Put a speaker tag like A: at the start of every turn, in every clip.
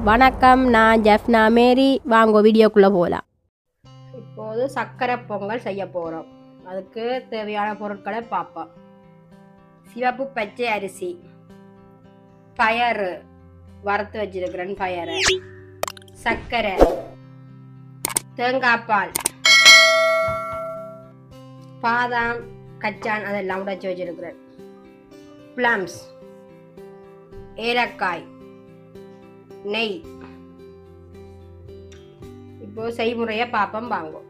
A: வணக்கம், நான் ஜெஃப்னா மேரி. வாங்க வீடியோக்குள்ளே போகலாம். இப்போது சக்கரை பொங்கல் செய்ய போகிறோம். அதுக்கு தேவையான பொருட்களை பார்ப்போம். சிவப்பு பச்சை அரிசி, பயறு வறுத்து வச்சிருக்கிறேன், பயறு, சர்க்கரை, தேங்காய் பால், பாதாம், கச்சான் அதெல்லாம் உடைச்சி வச்சிருக்கிறேன், பிளம்ஸ், ஏலக்காய், நெய். இப்போ செய்முறையை பார்ப்போம் வாங்கோ.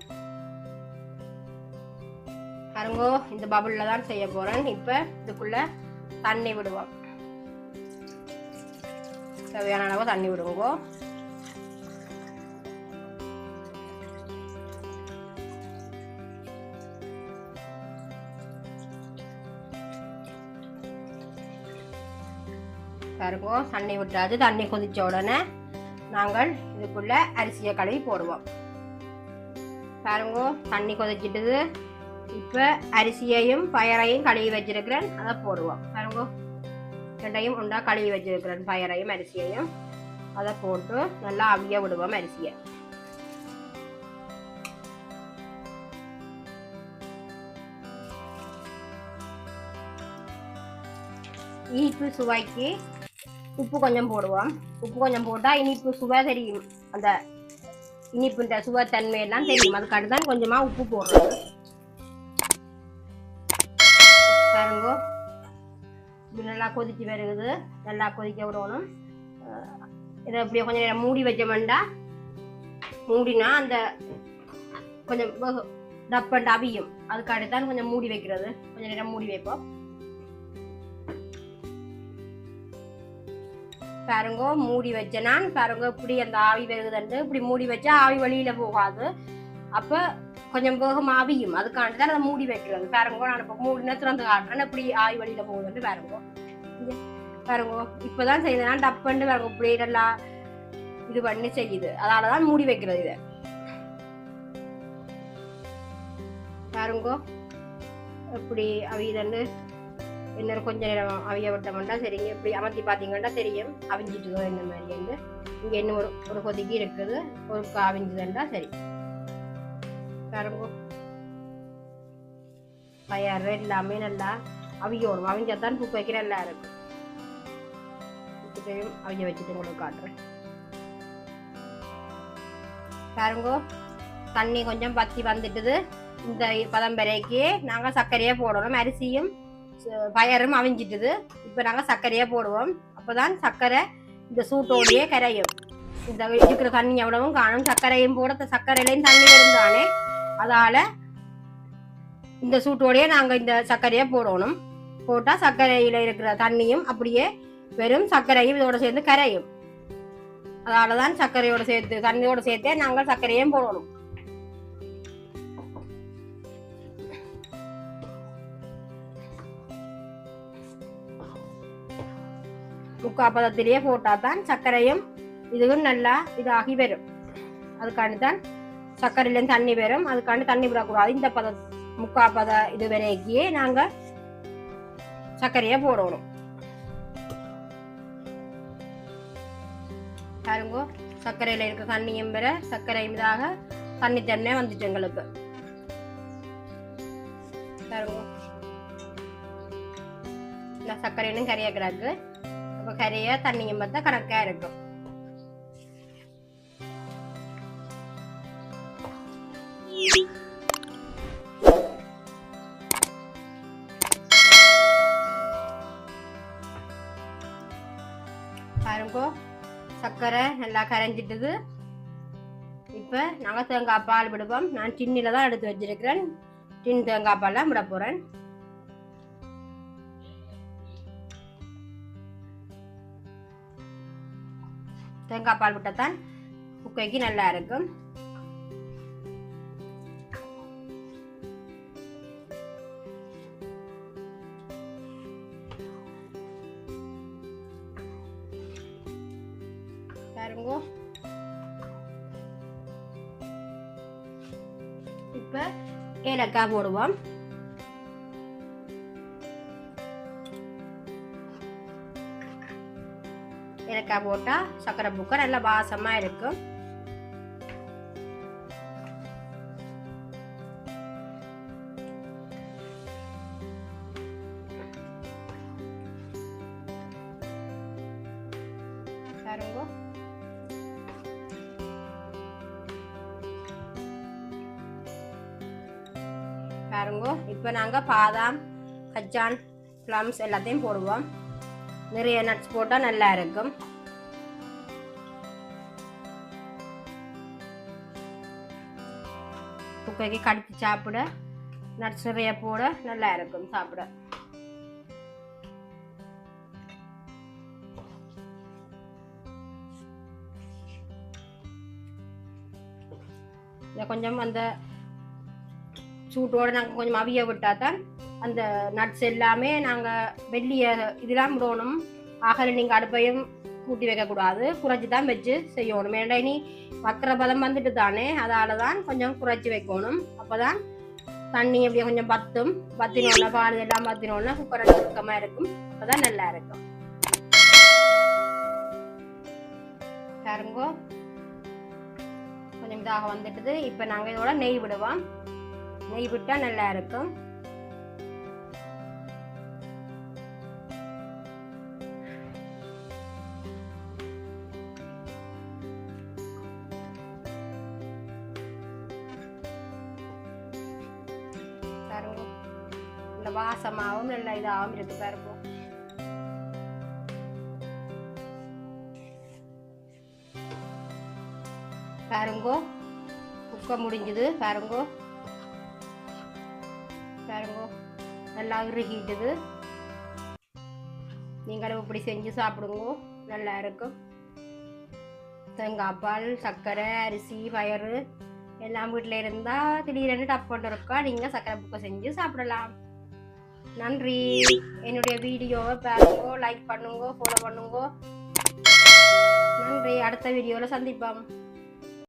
A: பாருங்கோ, இந்த பபுள்ல தான் செய்ய போறேன். இப்போ இதுக்குள்ள தண்ணி விடுவோம். தேவையான அளவு தண்ணி விடுவோங்கோ. பாருங்கோ, தண்ணி விட்டாச்சு. தண்ணி கொதிச்ச உடனே நாங்கள் இதுக்குள்ள அரிசியை கழுவி போடுவோம். பாருங்கோ, தண்ணி கொதிச்சிட்டது. இப்போ அரிசியையும் பயரையும் கழுவி வச்சிருக்கிறேன், அதை போடுவோம். பாருங்கோ, ரெண்டையும் ஒன்றா கழுவி வச்சிருக்கிறேன், பயரையும் அரிசியையும். அதை போட்டு நல்லா அவிய விடுவோம் அரிசியை. இனிப்பு சுவைக்கு உப்பு கொஞ்சம் போடுவோம். உப்பு கொஞ்சம் போட்டால் இனிப்பு சுவை தெரியும், அந்த இனிப்புன்ற சுவை தன்மையெல்லாம் தெரியும். அதுக்காக தான் கொஞ்சமாக உப்பு போடுறோம். பாருங்கோ, இது நல்லா கொதிச்சு வருகுது. நல்லா கொதிக்க விடணும். இதை அப்படியே கொஞ்சம் நேரம் மூடி வச்சோம்னா, மூடினா அந்த கொஞ்சம் டப்பண்டு அவியும். அதுக்காக தான் கொஞ்சம் மூடி வைக்கிறது. கொஞ்சம் நேரம் மூடி வைப்போம். பாருங்கோ, மூடி வச்சேனான். பாருங்க, இப்படி அந்த ஆவி வருகுதுண்டு. இப்படி மூடி வச்சா ஆவி வழியில போகாது. அப்போ கொஞ்சம் வேகம் ஆவியும். அதுக்காண்டி தான் அதை மூடி வைக்கிறது. பாருங்கோ, நான் இப்போ மூடினா திறந்து காட்டுறேன், இப்படி ஆவி வழியில போகுதுண்டு. பாருங்கோ, பாருங்கோ, இப்போதான் செய்யுதுனா டப்பண்டு. பாருங்க, இப்படி நல்லா இது பண்ணி செய்யுது. அதனாலதான் மூடி வைக்கிறது. இதை பாருங்கோ, இப்படி அவிதண்டு. இன்னொரு கொஞ்சம் நேரம் அவிய விட்டோம்னா சரிங்க. இப்படி அமர்த்தி பார்த்தீங்கன்னா தெரியும் அவிஞ்சிட்டுதோ இந்த மாதிரி. வந்து இங்கே இன்னும் ஒரு கொதிக்கி இருக்குது. ஒரு அவிஞ்சுதுண்டா சரி. பாருங்க, பயறு எல்லாமே நல்லா அவியோடும். அவிஞ்சாதான் பூக்கு வைக்கிற எல்லாம் இருக்கும். தெரியும், அவிய வச்சுட்டு உங்களுக்கு காட்டுறேன். பாருங்க, தண்ணி கொஞ்சம் பத்தி வந்துட்டுது. இந்த பதம்பரைக்கு நாங்கள் சர்க்கரையே போடணும். அரிசியும் பயரும் அவிஞ்சிட்டுது. இப்போ நாங்கள் சர்க்கரையே போடுவோம். அப்போதான் சர்க்கரை இந்த சூட்டோடையே கரையும். இந்த இருக்கிற தண்ணி எவ்வளவும் காணும். சர்க்கரையும் போட சர்க்கரையிலையும் தண்ணி இருந்தானே, அதால இந்த சூட்டோடையே நாங்கள் இந்த சர்க்கரையை போடணும். போட்டால் சர்க்கரையில் இருக்கிற தண்ணியும் அப்படியே வெறும் சர்க்கரையும் இதோட சேர்ந்து கரையும். அதால தான் சர்க்கரையோட சேர்த்து தண்ணியோட சேர்த்தே நாங்கள் சர்க்கரையும் போடணும். முக்காப்பதத்திலேயே போட்டால் தான் சர்க்கரையும் இதுவும் நல்லா இதாகி வரும். அதுக்காண்டி தான் சர்க்கரையிலேருந்து தண்ணி வரும். அதுக்காண்டி தண்ணி விடக்கூடாது. இந்த முக்காப்பத இது வரைக்கே நாங்கள் சர்க்கரையை போடணும். பாருங்க, சர்க்கரையில் இருக்க தண்ணியும் வர சர்க்கரையும் இதாக தண்ணி தண்ணே வந்துட்டு எங்களுக்கு. பாருங்க, சர்க்கரையும் கரையா கிடக்கு. அப்போ கரையா தண்ணியும் பார்த்தா கணக்காக இருக்கும். பாருங்கோ, சர்க்கரை நல்லா கரைஞ்சிட்டுது. இப்போ நாங்கள் தேங்காய் பால் விடுவோம். நான் டின்னில் தான் எடுத்து வச்சிருக்கிறேன். டின் தேங்காய் பால் தான் விட போகிறேன். தேங்காய் பால் விட்டத்தான் குக்கைக்கு நல்லா இருக்கும். பாருங்க, இப்ப ஏலக்காய் போடுவோம். ஏலக்காய் போட்டால் சக்கரை புக்கை நல்லா வாசமாக இருக்கும். பாருங்க பாருங்க இப்போ நாங்கள் பாதாம் கச்சான் ப்ளம்ஸ் எல்லாத்தையும் போடுவோம். நிறைய நட்ஸ் போட்டால் நல்லா இருக்கும். குக்கைக்கு கடித்து சாப்பிட நட்ஸ் நிறைய போட நல்லா இருக்கும் சாப்பிட. கொஞ்சம் அந்த சூட்டோடு நாங்கள் கொஞ்சம் அவிய விட்டால் தான் அந்த நட்ஸ் எல்லாமே நாங்கள் வெள்ளிய இதெல்லாம் விடணும். ஆகலை நீங்கள் அடுப்பையும் கூட்டி வைக்கக்கூடாது, குறைச்சி தான் வச்சு செய்யணும். ஏன்னா இனி வக்கிற பதம் வந்துட்டு தானே, அதால் தான் கொஞ்சம் குறைச்சி வைக்கணும். அப்போ தான் தண்ணி அப்படியே கொஞ்சம் பத்தினோன்னா பால் எல்லாம் பத்தினோன்னா குக்கரை சுத்தமாக இருக்கும். அப்போ தான் நல்லா இருக்கும். பாருங்கோ கொஞ்சம் இதாக வந்துட்டுது. இப்போ நாங்கள் இதோட நெய் விடுவோம். நெய் விட்டால் நல்லா இருக்கும். பாருங்க இந்த வாசமாகவும் நல்லா இதாகவும் இருக்கு. பாருங்க பாருங்கோ குக்க முடிஞ்சுது. பாருங்கோ பாருங்கோ நல்லா இறுகிட்டுது. நீங்களும் இப்படி செஞ்சு சாப்பிடுங்க, நல்லா இருக்கும். தேங்காய் பால், சர்க்கரை, அரிசி, பயறு எல்லாம் வீட்டில் இருந்தால் திடீரென்று டப் கொண்டு இருக்கா நீங்கள் சர்க்கரை புக்கை செஞ்சு சாப்பிடலாம். நன்றி. என்னுடைய வீடியோவை பாருங்க, லைக் பண்ணுங்க, ஃபாலோ பண்ணுங்க. நன்றி. அடுத்த வீடியோவில் சந்திப்போம்.